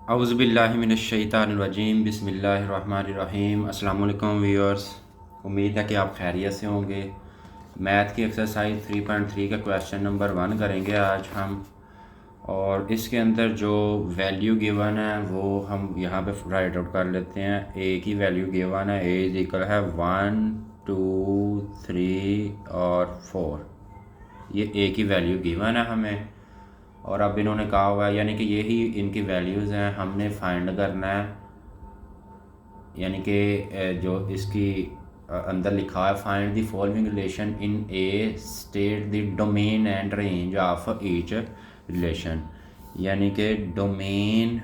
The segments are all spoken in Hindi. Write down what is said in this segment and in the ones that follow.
औज़ुबिल्लाहिमिनश्शैतानिर्रजीम बिस्मिल्लाहिर्रहमानिर्रहीम। अस्सलाम वालेकुम व्यूअर्स, उम्मीद है कि आप खैरियत से होंगे। मैथ की एक्सरसाइज 3.3 का क्वेश्चन नंबर 1 करेंगे आज हम। और इसके अंदर जो वैल्यू गिवन है वो हम यहाँ पे राइट आउट कर लेते हैं। ए की वैल्यू गिवन है, ए इज इक्वल है 1 2 3 और 4। ये ए की वैल्यू गिवन है हमें, और अब इन्होंने कहा हुआ है, यानी कि यही इनकी वैल्यूज़ हैं, हमने फाइंड करना है। यानी कि जो इसकी अंदर लिखा है, find the following relation in A, state the domain and range of each relation. यानी कि डोमेन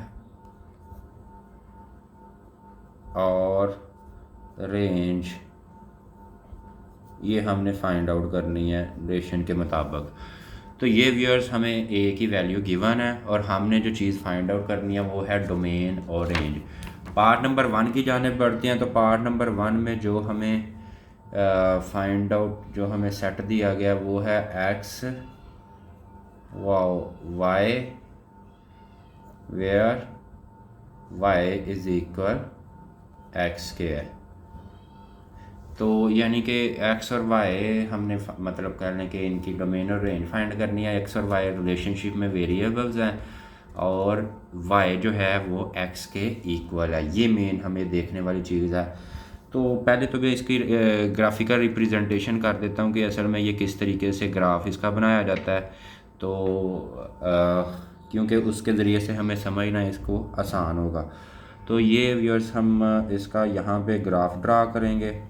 और रेंज ये हमने फाइंड आउट करनी है रिलेशन के मुताबिक। तो ये व्यूअर्स हमें ए की वैल्यू गिवन है और हमने जो चीज़ फाइंड आउट करनी है वो है डोमेन और रेंज। पार्ट नंबर 1 की जाने बढ़ते हैं। तो पार्ट नंबर 1 में जो हमें फाइंड आउट जो हमें सेट दिया गया वो है X Y where Y is equal X के है। तो यानी कि एक्स और वाई हमने मतलब करने के इनकी डोमेन और रेंज फाइंड करनी है। एक्स और वाई रिलेशनशिप में वेरिएबल्स हैं और वाई जो है वो एक्स के इक्वल है। ये मेन हमें देखने वाली चीज़ है। तो पहले तो मैं इसकी ग्राफिकल रिप्रेजेंटेशन कर देता हूँ कि असल में ये किस तरीके से ग्राफ इसका बनाया जाता है। तो क्योंकि उसके ज़रिए से हमें समझना इसको आसान होगा। तो ये व्यूअर्स हम इसका यहाँ पे ग्राफ ड्रा करेंगे।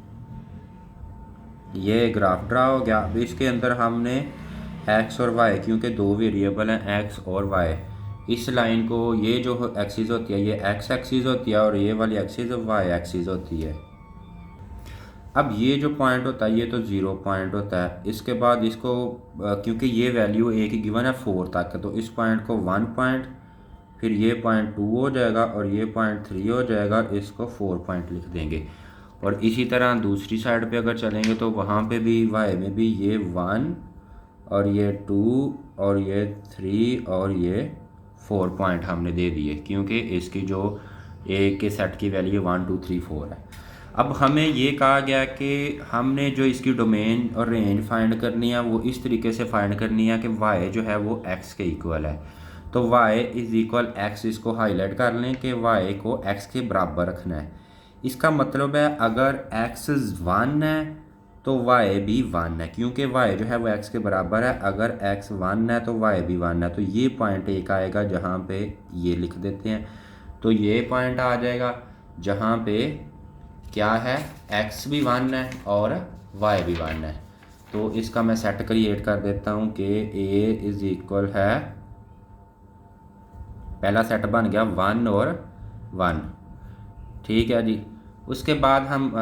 ये ग्राफ ड्रा हो गया। अब इसके अंदर हमने एक्स और वाई, क्योंकि दो वेरिएबल हैं एक्स और वाई, इस लाइन को, ये जो एक्सिस होती है ये एक्स एक्सिस होती है और ये वाली एक्सिस वाई एक्सिस होती है। अब ये जो पॉइंट होता है ये तो 0 पॉइंट होता है। इसके बाद इसको क्योंकि ये वैल्यू ए की गिवन है 4 तक, तो इस पॉइंट को 1 पॉइंट, फिर ये पॉइंट 2 हो जाएगा और ये पॉइंट 3 हो जाएगा, इसको 4 पॉइंट लिख देंगे। और इसी तरह दूसरी साइड पे अगर चलेंगे तो वहाँ पे भी वाई में भी ये 1 और ये 2 और ये 3 और ये 4 पॉइंट हमने दे दिए, क्योंकि इसकी जो ए के सेट की वैल्यू 1 2 3 4 है। अब हमें ये कहा गया कि हमने जो इसकी डोमेन और रेंज फाइंड करनी है वो इस तरीके से फाइंड करनी है कि वाई जो है वो एक्स के इक्वल है। तो वाई इज इक्वल एक्स, इसको हाईलाइट कर लें कि वाई को एक्स के बराबर रखना है। इसका मतलब है अगर एक्स 1 है तो वाई भी 1 है, क्योंकि वाई जो है वो एक्स के बराबर है। अगर एक्स 1 है तो वाई भी 1 है। तो ये पॉइंट एक आएगा जहाँ पे ये लिख देते हैं। तो ये पॉइंट आ जाएगा जहाँ पे क्या है, एक्स भी 1 है और वाई भी 1 है। तो इसका मैं सेट क्रिएट कर देता हूँ कि ए इज इक्वल है, पहला सेट बन गया 1 और 1, ठीक है जी। उसके बाद हम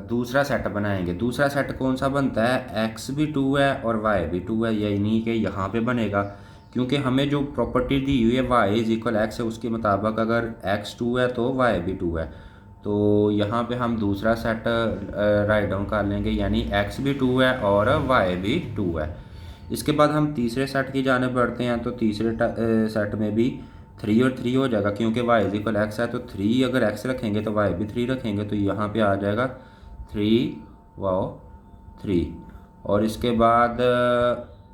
दूसरा सेट बनाएंगे। दूसरा सेट कौन सा बनता है, एक्स भी 2 है और वाई भी 2 है, यानी कि यहाँ पे बनेगा, क्योंकि हमें जो प्रॉपर्टी दी हुई है वाई इज इक्वल एक्स है, उसके मुताबिक अगर एक्स 2 है तो वाई भी 2 है। तो यहाँ पे हम दूसरा सेट राइट डाउन कर लेंगे, यानी एक्स भी 2 है और वाई भी 2 है। इसके बाद हम तीसरे सेट की जाने बढ़ते हैं। तो तीसरे सेट में भी 3 और 3 हो जाएगा, क्योंकि वाई इज इक्वल एक्स है। तो 3 अगर एक्स रखेंगे तो वाई भी 3 रखेंगे, तो यहाँ पे आ जाएगा 3 वाओ 3। और इसके बाद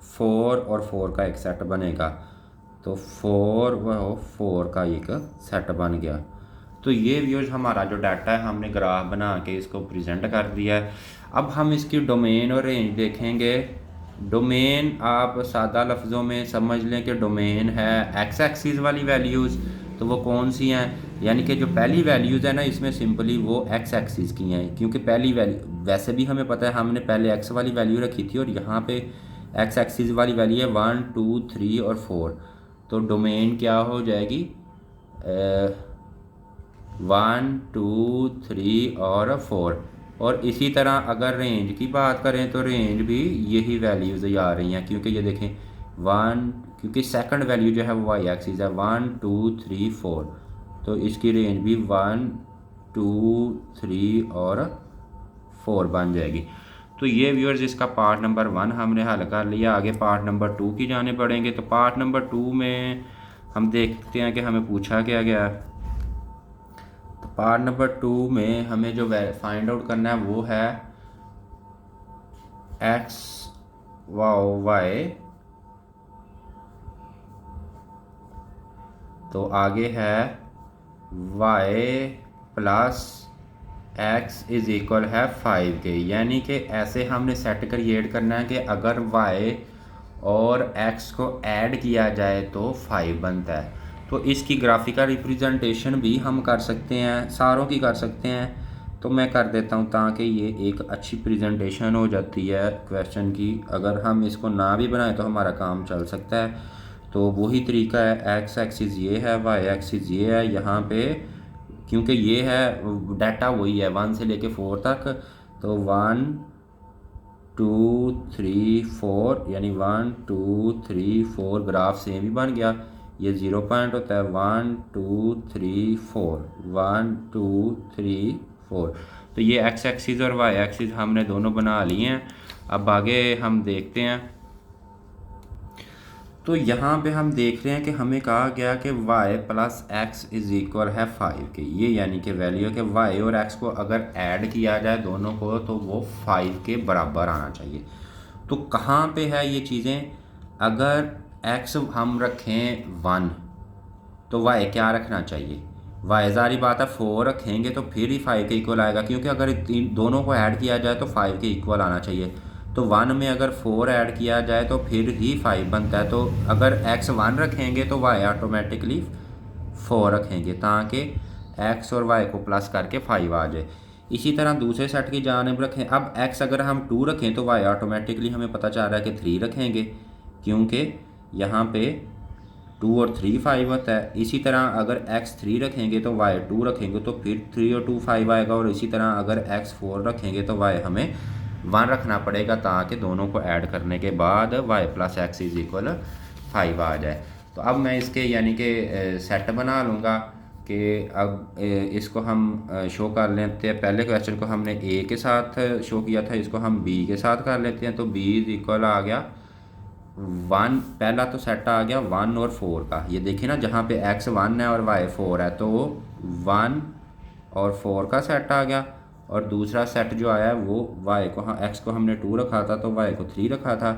4 और 4 का एक सेट बनेगा, तो 4 वाओ 4 का एक सेट बन गया। तो ये व्यूअर्स हमारा जो डाटा है हमने ग्राफ बना के इसको प्रेजेंट कर दिया है। अब हम इसकी डोमेन और रेंज देखेंगे। डोमेन आप सादा लफ्ज़ों में समझ लें कि डोमेन है एक्स एक्सिस वाली वैल्यूज़। तो वो कौन सी हैं, यानी कि जो पहली वैल्यूज़ है ना इसमें सिंपली वो एक्स एक्सिस की हैं, क्योंकि पहली वैल्यू वैसे भी हमें पता है हमने पहले एक्स वाली वैल्यू रखी थी और यहाँ पे एक्स एक्सिस वाली वैल्यू है 1 2 3 और 4। तो डोमेन क्या हो जाएगी, 1 2 3 और 4। और इसी तरह अगर रेंज की बात करें तो रेंज भी यही वैल्यूज़ आ रही हैं, क्योंकि ये देखें 1, क्योंकि सेकंड वैल्यू जो है वो वाई एक्सिस है 1 2 3 4। तो इसकी रेंज भी 1 2 3 और 4 बन जाएगी। तो ये व्यूअर्स इसका पार्ट नंबर 1 हमने हल कर लिया। आगे पार्ट नंबर 2 की जाने बढ़ेंगे। तो पार्ट नंबर 2 में हम देखते हैं कि हमें पूछा क्या गया है। तो पार्ट नंबर 2 में हमें जो फाइंड आउट करना है वो है एक्स वाई, तो आगे है y plus x is equal है 5 के। यानी कि ऐसे हमने सेट क्रिएट करना है कि अगर y और x को ऐड किया जाए तो 5 बनता है। तो इसकी ग्राफिकल रिप्रेजेंटेशन भी हम कर सकते हैं, सारों की कर सकते हैं। तो मैं कर देता हूँ ताकि ये एक अच्छी प्रेजेंटेशन हो जाती है क्वेश्चन की। अगर हम इसको ना भी बनाएं तो हमारा काम चल सकता है। तो वही तरीका है, एक्स एक्सिस ये है, वाई एक्सिस ये है। यहाँ पे क्योंकि ये है डाटा वही है 1 से लेके 4 तक, तो 1 2 3 4 यानी 1 2 3 4 ग्राफ सेम ही बन गया। ये 0 पॉइंट होता है 1 2 3 4 1 2 3 4। तो ये एक्स एक्सिस और वाई एक्सिस हमने दोनों बना लिए हैं। अब आगे हम देखते हैं। तो यहाँ पे हम देख रहे हैं कि हमें कहा गया कि y plus x is equal है 5 के। ये यानी कि वैल्यू है कि y और x को अगर ऐड किया जाए दोनों को तो वो 5 के बराबर आना चाहिए। तो कहाँ पे है ये चीज़ें? अगर x हम रखें 1 तो y क्या रखना चाहिए? y ज़ाहिर बात है 4 रखेंगे तो फिर ही 5 के इक्वल आएगा, क्योंकि अगर दोनों को ऐड किया जाए तो 5 के इक्वल आना चाहिए। तो 1 में अगर 4 ऐड किया जाए तो फिर ही 5 बनता है। तो अगर x 1 रखेंगे तो y ऑटोमेटिकली 4 रखेंगे ताकि x और y को प्लस करके 5 आ जाए। इसी तरह दूसरे सेट की जानिब रखें। अब x अगर हम 2 रखें तो y ऑटोमेटिकली हमें पता चल रहा है कि 3 रखेंगे, क्योंकि यहाँ पे 2 और 3 5 होता है। इसी तरह अगर x 3 रखेंगे तो y 2 रखेंगे तो फिर 3 और 2 5 आएगा। और इसी तरह अगर x 4 रखेंगे तो y हमें 1 रखना पड़ेगा ताकि दोनों को ऐड करने के बाद y plus x is equal 5 आ जाए। तो अब मैं इसके यानी कि सेट बना लूँगा कि अब इसको हम शो कर लेते हैं। पहले क्वेश्चन को हमने a के साथ शो किया था, इसको हम b के साथ कर लेते हैं। तो b इज़ इक्वल आ गया 1, पहला तो सेट आ गया 1 और 4 का। ये देखिए ना, जहाँ पे x 1 है और y 4 है तो 1 और 4 का सेट आ गया। और दूसरा सेट जो आया है वो y को, हाँ x को हमने 2 रखा था तो y को 3 रखा था,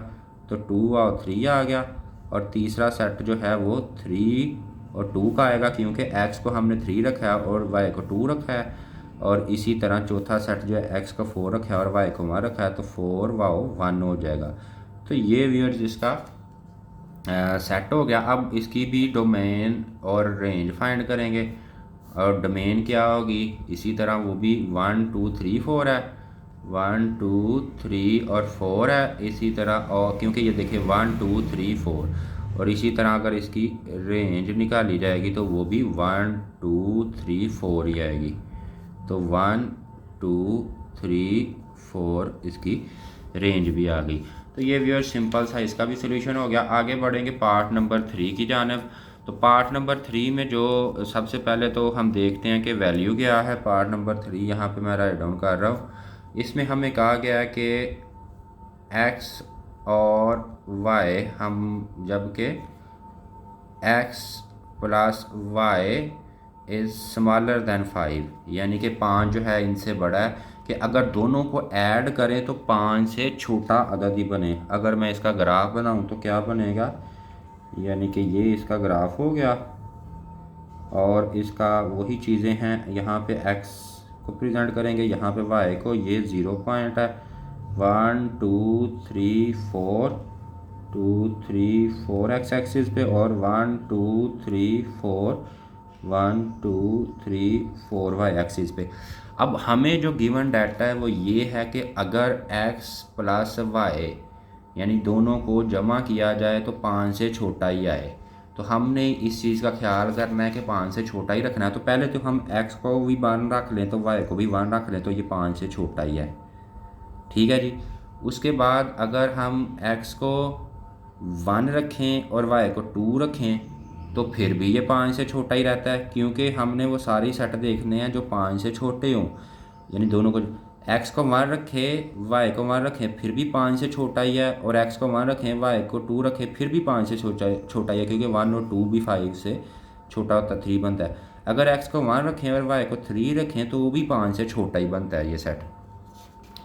तो 2 और 3 आ गया। और तीसरा सेट जो है वो 3 और 2 का आएगा, क्योंकि x को हमने 3 रखा है और y को 2 रखा है। और इसी तरह चौथा सेट जो है x को 4 रखा है और y को 1 रखा है, तो 4 वाओ 1 हो जाएगा। तो ये व्यूअर्स इसका सेट हो गया। अब इसकी भी डोमेन और रेंज फाइंड करेंगे। और डोमेन क्या होगी? इसी तरह वो भी 1 2 3 4 है, 1 2 3 और 4 है। इसी तरह और क्योंकि ये देखिए 1 2 3 4, और इसी तरह अगर इसकी रेंज निकाली जाएगी तो वो भी 1 2 3 4 ही आएगी। तो 1 2 3 4 इसकी रेंज भी आ गई। तो ये व्यूअर सिंपल सा इसका भी सोल्यूशन हो गया। आगे बढ़ेंगे पार्ट नंबर 3 की जानिब। तो पार्ट नंबर 3 में जो सबसे पहले तो हम देखते हैं कि वैल्यू क्या है। पार्ट नंबर 3 यहाँ पे मैं राइट डाउन कर रहा हूँ। इसमें हमें कहा गया है कि x और y हम जबकि x plus y is smaller than 5, यानी कि 5 जो है इनसे बड़ा है, कि अगर दोनों को ऐड करें तो 5 से छोटा अदद ही बने। अगर मैं इसका ग्राफ बनाऊं तो क्या बनेगा? यानी कि ये इसका ग्राफ हो गया और इसका वही चीज़ें हैं। यहाँ पे x को प्रेजेंट करेंगे, यहाँ पे y को। ये 0 पॉइंट है 1 2 3 4 2 3 4 x एक्सिस पे, और 1 2 3 4 1 2 3 4 y एक्सिस पे। अब हमें जो गिवन डाटा है वो ये है कि अगर x प्लस y यानी दोनों को जमा किया जाए तो 5 से छोटा ही आए। तो हमने इस चीज़ का ख्याल करना है कि 5 से छोटा ही रखना है। तो पहले तो हम x को भी 1 रख लें तो y को भी 1 रख लें, तो ये 5 से छोटा ही है। ठीक है जी। उसके बाद अगर हम x को 1 रखें और y को 2 रखें तो फिर भी ये 5 से छोटा ही रहता है, क्योंकि हमने वो सारी सेट देखने हैं जो 5 से छोटे हों। यानी दोनों को एक्स को 1 रखें वाई को 1 रखें फिर भी 5 से छोटा ही है, और एक्स को 1 रखें वाई को 2 रखें फिर भी 5 से छोटा ही है, क्योंकि 1 और 2 भी 5 से छोटा होता है, 3 बनता है। अगर एक्स को 1 रखें और वाई को 3 रखें तो वो भी 5 से छोटा ही बनता है ये सेट।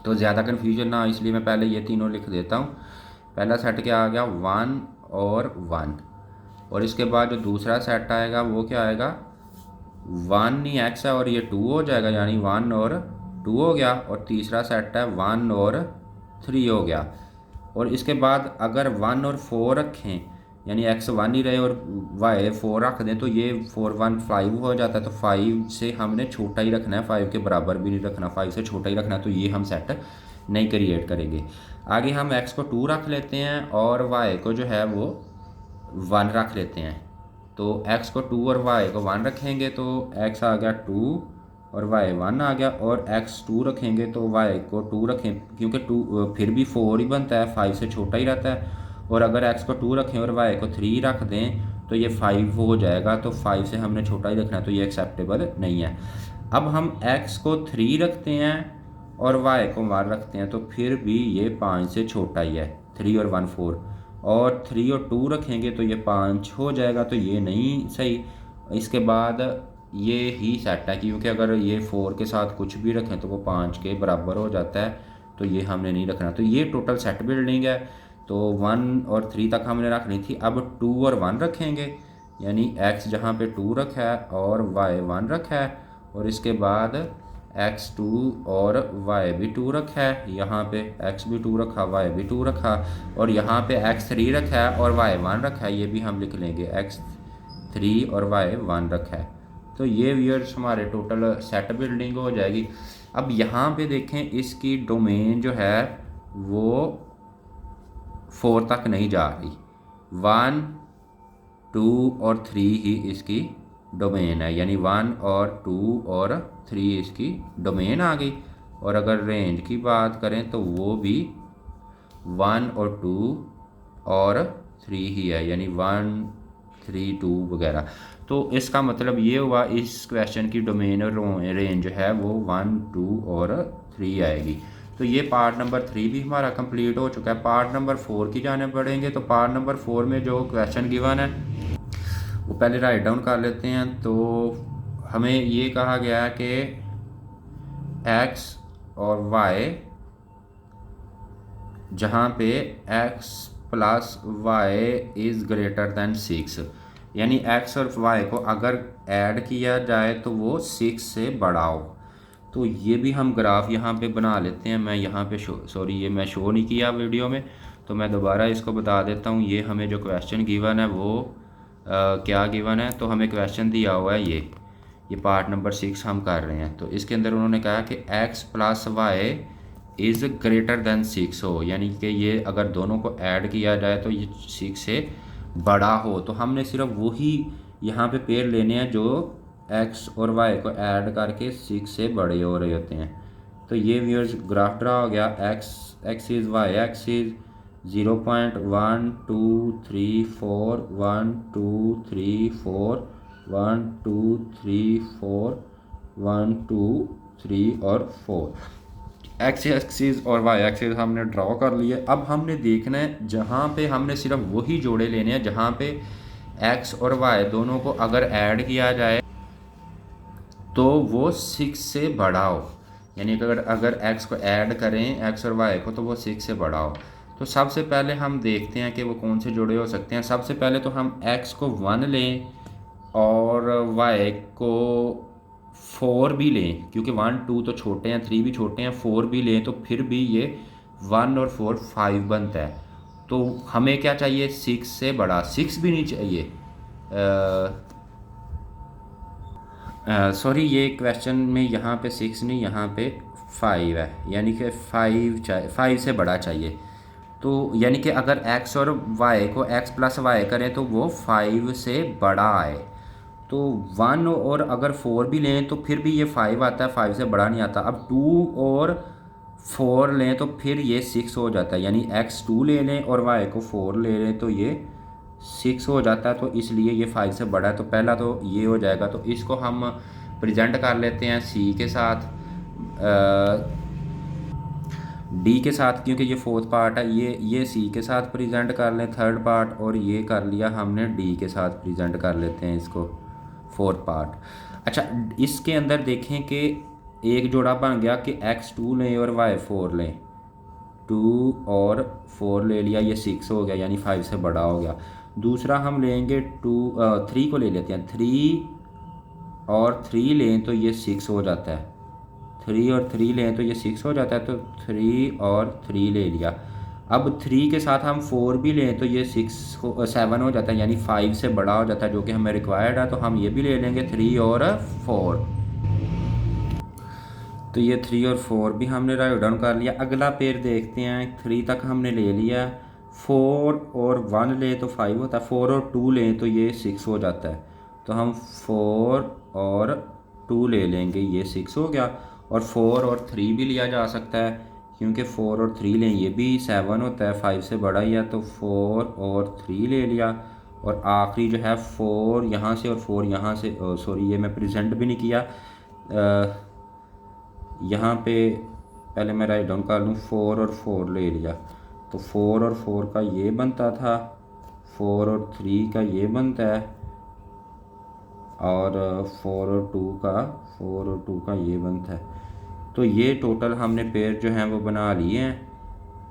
तो ज़्यादा कन्फ्यूजन ना, इसलिए मैं पहले ये तीनों लिख देता हूँ। पहला सेट क्या आ गया 1 और 1, और इसके बाद जो दूसरा सेट आएगा वो क्या आएगा 1 नहीं एक्स है और ये 2 हो जाएगा, यानी 1 और 2 हो गया। और तीसरा सेट है 1 और 3 हो गया। और इसके बाद अगर 1 और 4 रखें, यानी एक्स 1 ही रहे और वाई 4 रख दें, तो ये 4 1 5 हो जाता है। तो 5 से हमने छोटा ही रखना है, 5 के बराबर भी नहीं रखना, 5 से छोटा ही रखना है, तो ये हम सेट नहीं क्रिएट करेंगे। आगे हम एक्स को 2 रख लेते हैं और वाई को जो है वो 1 रख लेते हैं। तो x को 2 और y को 1 रखेंगे तो x आ गया 2 और y 1 आ गया, और x 2 रखेंगे तो y को 2 रखें, क्योंकि 2 फिर भी 4 ही बनता है, 5 से छोटा ही रहता है। और अगर x को 2 रखें और y को 3 रख दें तो ये 5 हो जाएगा, तो 5 से हमने छोटा ही रखना है, तो ये एक्सेप्टेबल नहीं है। अब हम x को 3 रखते हैं और y को 1 रखते हैं, तो फिर भी ये 5 से छोटा ही है, 3 और 1 4, और 3 और 2 रखेंगे तो ये 5 हो जाएगा, तो ये नहीं सही। इसके बाद ये ही सेट है, क्योंकि अगर ये 4 के साथ कुछ भी रखें तो वो 5 के बराबर हो जाता है, तो ये हमने नहीं रखना। तो ये टोटल सेट बिल्डिंग है। तो 1 और 3 तक हमने रखनी थी। अब 2 और 1 रखेंगे, यानी x जहाँ पे 2 रखा है और y 1 रखा है, और इसके बाद x2 और y भी 2 रखा है, यहाँ पे x भी 2 रखा, y भी 2 रखा, और यहाँ पे x3 रखा है और y 1 रखा है, ये भी हम लिख लेंगे x3 और y 1 रखा है। तो ये व्यूअर्स हमारे टोटल सेट बिल्डिंग हो जाएगी। अब यहाँ पे देखें इसकी डोमेन जो है वो 4 तक नहीं जा रही, 1 2 और 3 ही इसकी डोमेन है, यानी 1 और 2 और 3 इसकी डोमेन आ गई। और अगर रेंज की बात करें तो वो भी 1 और 2 और 3 ही है, यानी 1 3 2 वगैरह। तो इसका मतलब ये हुआ इस क्वेश्चन की डोमेन और रेंज है वो 1 2 और 3 आएगी। तो ये पार्ट नंबर 3 भी हमारा कंप्लीट हो चुका है। पार्ट नंबर 4 की जाने पड़ेंगे। तो पार्ट नंबर 4 में जो क्वेश्चन गिवन है वो पहले राइट डाउन कर लेते हैं। तो हमें ये कहा गया है कि x और y जहाँ पे x plus Y is greater than 6, यानी x और y को अगर ऐड किया जाए तो वो 6 से बड़ा हो। तो ये भी हम ग्राफ यहाँ पे बना लेते हैं। मैं यहाँ पे सॉरी ये मैं शो नहीं किया वीडियो में, तो मैं दोबारा इसको बता देता हूँ। ये हमें जो क्वेश्चन गिवन है वो क्या गिवन है, तो हमें क्वेश्चन दिया हुआ है ये पार्ट नंबर 6 हम कर रहे हैं। तो इसके अंदर उन्होंने कहा कि x plus Y is greater than 6 हो, यानी कि ये अगर दोनों को ऐड किया जाए तो ये 6 से बड़ा हो। तो हमने सिर्फ वही यहाँ पे पेयर लेने हैं जो x और y को ऐड करके 6 से बड़े हो रहे होते हैं। तो ये व्यूअर्स ग्राफ ड्रा हो गया। x is y, x is 0.1 2 3 4 1 2 3 4 1 2 3 4 1 2 3 और 4 एक्स एक्सिस और वाई एक्सिस हमने ड्रॉ कर लिए। अब हमने देखना है जहाँ पे हमने सिर्फ वही जोड़े लेने हैं जहाँ पे एक्स और वाई दोनों को अगर ऐड किया जाए तो वो 6 से बड़ा हो, यानी कि अगर एक्स को ऐड करें एक्स और वाई को तो वो 6 से बड़ा हो। तो सबसे पहले हम देखते हैं कि वो कौन से जुड़े हो सकते हैं। सबसे पहले तो हम x को 1 लें और y को 4 भी लें, क्योंकि 1 2 तो छोटे हैं, 3 भी छोटे हैं, 4 भी लें तो फिर भी ये 1 और 4 5 बनता है। तो हमें क्या चाहिए 6 से बड़ा, 6 भी नहीं चाहिए। सॉरी ये क्वेश्चन में यहाँ पे 6 नहीं, यहाँ पे 5 है, यानी कि 5 से बड़ा चाहिए। तो यानी कि अगर x और y को x प्लस वाई करें तो वो 5 से बड़ा आए। तो 1 और अगर 4 भी लें तो फिर भी ये 5 आता है, 5 से बड़ा नहीं आता। अब 2 और 4 लें तो फिर ये 6 हो जाता है, यानी x 2 ले लें और y को 4 ले लें तो ये 6 हो जाता है। तो इसलिए ये 5 से बड़ा है। तो पहला तो ये हो जाएगा। तो इसको हम प्रेजेंट कर लेते हैं c के साथ। डी के साथ, क्योंकि ये फोर्थ पार्ट है, ये सी के साथ प्रेजेंट कर लें थर्ड पार्ट, और ये कर लिया हमने डी के साथ प्रेजेंट कर लेते हैं इसको फोर्थ पार्ट। अच्छा, इसके अंदर देखें कि एक जोड़ा बन गया कि x2 लें और y4 लें, 2 और 4 ले लिया, ये 6 हो गया यानी 5 से बड़ा हो गया। दूसरा हम लेंगे 3 को ले लेते हैं, 3 और 3 लें तो ये 6 हो जाता है, 3 और 3 लें तो ये 6 हो जाता है, तो 3 और 3 ले लिया। अब 3 के साथ हम 4 भी लें तो ये 7 हो जाता है यानी 5 से बड़ा हो जाता है, जो कि हमें रिक्वायर्ड है, तो हम ये भी ले लेंगे 3 और 4। तो ये 3 और 4 भी हमने राइट डाउन कर लिया। अगला पेयर देखते हैं, 3 तक हमने ले लिया, 4 और 1 ले तो 5 होता है, 4 और 2 लें तो ये 6 हो जाता है, तो हम 4 और 2 ले लेंगे, ये 6 हो गया। और 4 और 3 भी लिया जा सकता है, क्योंकि 4 और 3 लें ये भी 7 होता है, 5 से बड़ा ही है, तो 4 और 3 ले लिया। और आखिरी जो है 4 यहाँ से और 4 यहाँ से, सॉरी ये मैं प्रेजेंट भी नहीं किया, यहाँ पे पहले मैं राइट डाउन कर लूँ, 4 और 4 ले लिया, तो 4 और 4 का ये बनता था, 4 और 3 का ये बनता है, और 4 और 2 का ये बनता है। तो ये टोटल हमने पेयर जो हैं वो बना लिए हैं।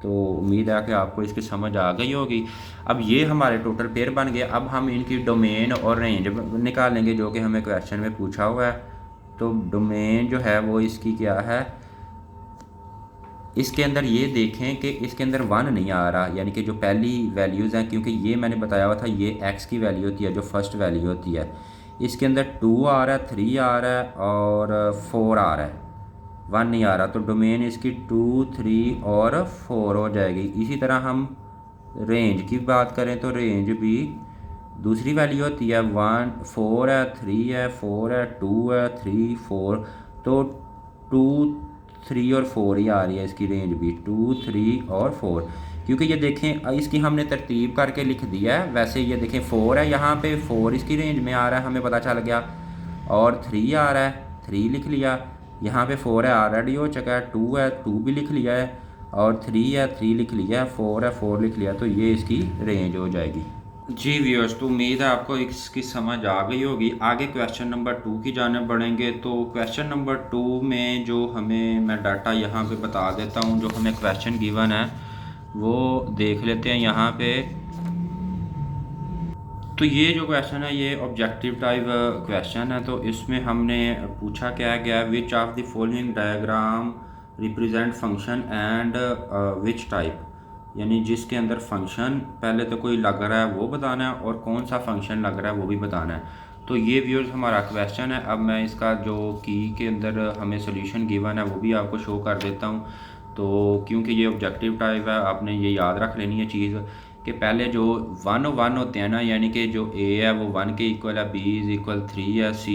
तो उम्मीद है कि आपको इसकी समझ आ गई होगी। अब ये हमारे टोटल पेयर बन गए। अब हम इनकी डोमेन और रेंज निकालेंगे, जो कि हमें क्वेश्चन में पूछा हुआ है। तो डोमेन जो है वो इसकी क्या है, इसके अंदर ये देखें कि इसके अंदर 1 नहीं आ रहा, यानी कि जो पहली वैल्यूज़ हैं, क्योंकि ये मैंने बताया हुआ था ये x की वैल्यू होती है, जो फर्स्ट वैल्यू होती है। इसके अंदर 2 आ रहा है, 3 आ रहा है और 4 आ रहा है, 1 नहीं आ रहा, तो डोमेन इसकी 2, 3 और 4 हो जाएगी। इसी तरह हम रेंज की बात करें तो रेंज भी दूसरी वैल्यू होती है, 1, 4 है, 3 है, 4 है, 2 है, 3, 4, तो 2, 3 और 4 ही आ रही है इसकी रेंज भी, 2, 3 और 4। क्योंकि ये देखें इसकी हमने तरतीब करके लिख दिया है, वैसे ये देखें 4 है, यहाँ पे 4 इसकी रेंज में आ रहा है, हमें पता चल गया, और 3 आ रहा है, 3 लिख लिया, यहाँ पे 4 है ऑलरेडी हो चुका है, 2 है, 2 भी लिख लिया है, और 3 है, 3 लिख लिया है, 4 है, 4 लिख लिया, तो ये इसकी रेंज हो जाएगी। जी व्यूअर्स, तो उम्मीद है आपको इसकी समझ आ गई होगी। आगे क्वेश्चन नंबर 2 की जानिब बढ़ेंगे। तो क्वेश्चन नंबर 2 में जो हमें, मैं डाटा यहाँ पे बता देता हूँ, जो हमें क्वेश्चन गिवन है वो देख लेते हैं यहाँ पे। तो ये जो क्वेश्चन है ये ऑब्जेक्टिव टाइप क्वेश्चन है। तो इसमें हमने पूछा क्या गया, which of the following diagram represent function and which type, यानी जिसके अंदर फंक्शन पहले तो कोई लग रहा है वो बताना है, और कौन सा फंक्शन लग रहा है वो भी बताना है। तो ये व्यूअर्स हमारा क्वेश्चन है। अब मैं इसका जो की के अंदर हमें सोल्यूशन गिवन है वो भी आपको शो कर देता हूँ। तो क्योंकि ये ऑब्जेक्टिव टाइप है, आपने ये याद रख लेनी है चीज़ कि पहले जो 1 1 होते हैं ना, यानी कि जो a है वो 1 के इक्वल है, b इज़ इक्वल 3 है, c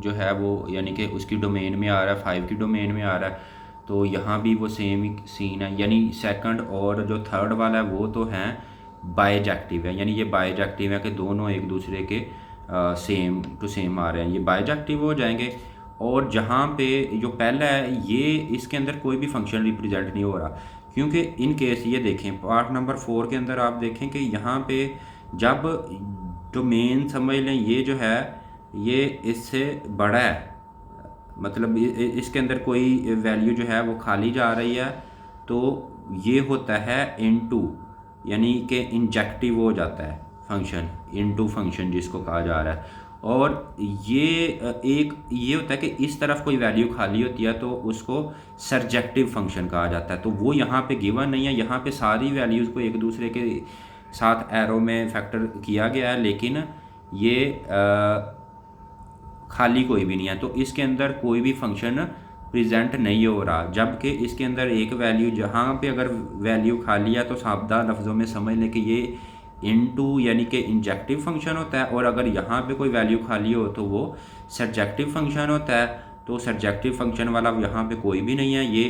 जो है वो यानी कि उसकी डोमेन में आ रहा है, 5 की डोमेन में आ रहा है। तो यहाँ भी वो सेम ही सीन है, यानी सेकंड और जो थर्ड वाला है वो तो हैं बाइजेक्टिव है, यानी ये बाइजेक्टिव है कि दोनों एक दूसरे के सेम टू सेम आ रहे हैं, ये बाइजेक्टिव हो जाएंगे। और जहाँ पे जो पहला है ये इसके अंदर कोई भी फंक्शन रिप्रेजेंट नहीं हो रहा, क्योंकि इन केस ये देखें पार्ट नंबर 4 के अंदर आप देखें कि यहाँ पे जब डोमेन समझ लें ये जो है ये इससे बड़ा है, मतलब इसके अंदर कोई वैल्यू जो है वो खाली जा रही है, तो ये होता है इनटू, यानी कि इंजेक्टिव हो जाता है फंक्शन, इनटू फंक्शन जिसको कहा जा रहा है। और ये एक ये होता है कि इस तरफ कोई वैल्यू खाली होती है तो उसको सरजेक्टिव फंक्शन कहा जाता है। तो वो यहाँ पे गिवन नहीं है, यहाँ पे सारी वैल्यूज़ को एक दूसरे के साथ एरो में फैक्टर किया गया है, लेकिन ये खाली कोई भी नहीं है, तो इसके अंदर कोई भी फंक्शन प्रेजेंट नहीं हो रहा। जबकि इसके अंदर एक वैल्यू, जहाँ पे अगर वैल्यू खाली है तो सादा लफ्ज़ों में समझ लें कि ये इनटू यानी कि इंजेक्टिव फंक्शन होता है, और अगर यहाँ पे कोई वैल्यू खाली हो तो वो सरजेक्टिव फंक्शन होता है। तो सरजेक्टिव फंक्शन वाला यहाँ पे कोई भी नहीं है, ये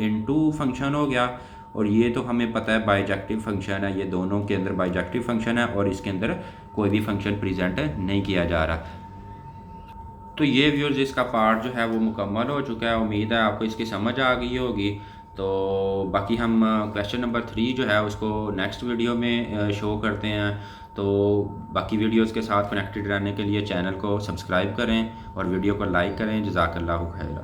इनटू फंक्शन हो गया। और ये तो हमें पता है बाइजेक्टिव फंक्शन है, ये दोनों के अंदर बाइजेक्टिव फंक्शन है और इसके अंदर कोई भी फंक्शन प्रेजेंट नहीं किया जा रहा। तो ये व्यूअर्स इसका पार्ट जो है वो मुकम्मल हो चुका है। उम्मीद है आपको इसकी समझ आ गई होगी। तो बाकी हम क्वेश्चन नंबर 3 जो है उसको नेक्स्ट वीडियो में शो करते हैं। तो बाकी वीडियोस के साथ कनेक्टेड रहने के लिए चैनल को सब्सक्राइब करें और वीडियो को लाइक करें। जज़ाकल्लाहु खैर।